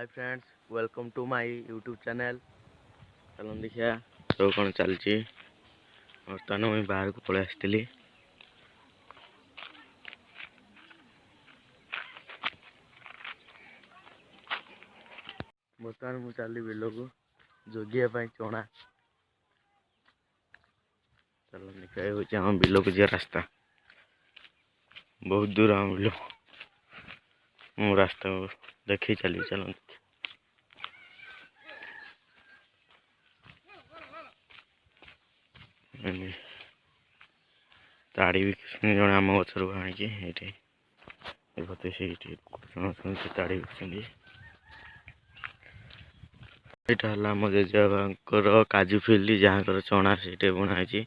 Hi friends, welcome to my YouTube channel. चलो देखिए सब कौन चलती। बर्तमान मुझे बाहर को पलि आसती। बर्तमान मुझे चली बिल को जोगिया चना। चलो देखिए आम बिल को जा रास्ता बहुत दूर। आम बिल मो रास्ता को देखी चली। चलो ताड़ी भी जड़े आम गचर आनिकी ताड़ी भी यहाँ आम जेजेबार काजू फिल्ड जहाँ चना से बुणाई।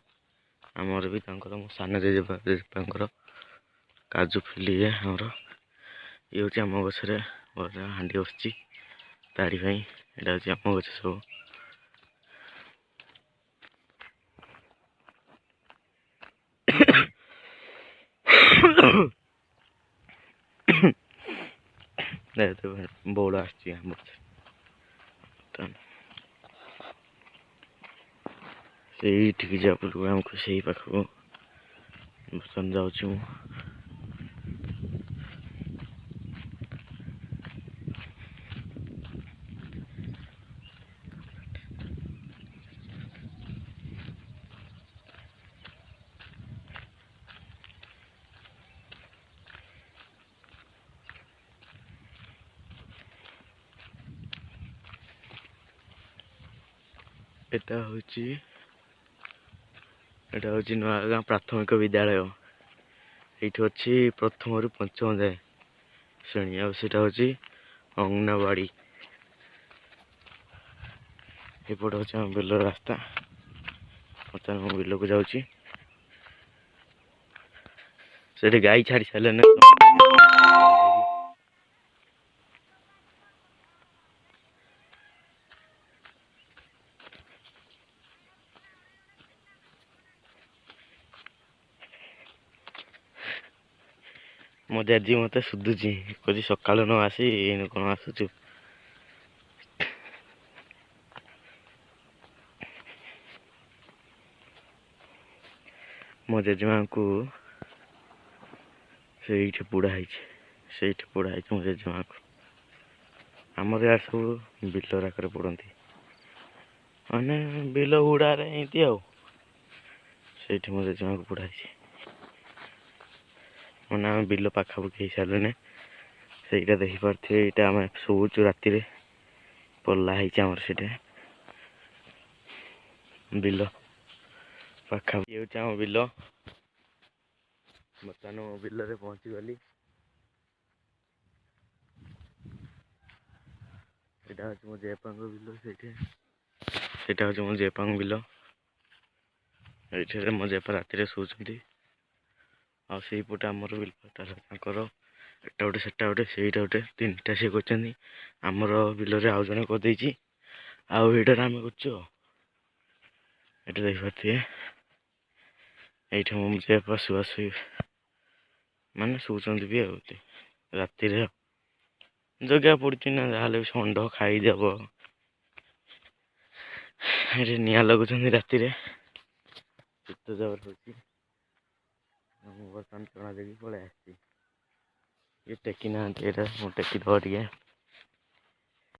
आमर भी मो सान जेजेबार काजू फिल्ड ये आमर ये हूँ आम गचर हाँ बस ताड़ी यहाँ आम गच सब बौड़ आम से जापुर आमको से पाख बर्तमान जाऊँ। एटा हूँ नुआगाँ प्राथमिक विद्यालय। ये अच्छी प्रथम रु पंचम जाए श्रेणी आटा हूँ अंगनवाड़ी। एपट हूँ आम बिल रास्ता। बर्तमान मो बिल को जाऊँगी। गाई छाड़ी सारे मो जैजी मत सुधुची कह सका न आसी कौन आसुचु। मो जेजेमा को से बुढ़ाई मो जेजेमा को आमर यार सब बिल राकर पड़ती मैंने बिल हुड़ारे एमती से मो जेजेमा को बुढ़ाई मैंने आम बिल पाखापाखि सारे से देखिपे। यहाँ आम शोचु राति पल्ला आमर से बिल पाखापाखि हूँ आम बिल। बर्तमान मो बिल पहुँची गली। यहाँ हूँ मो जेपांग बिल से हूँ मो जेपांग बिल। ये मो जेपा राति शोचती आईपटे आमर बिल एटा गोटे सेटा गोटे से गोटे तीन टा सी कर आमर बिल आउ जड़े करदे आईटर आम कर देखिपे। ये मो जेपा शुआशुई माने शोचती भी राति जगह पड़ी ना जहाँ षंड खाईदेव। ये निआ लगुच राति शीत जबर हो बर्तमान चना देगी पलि आसी। ये टेकी ना टेकी दे टे।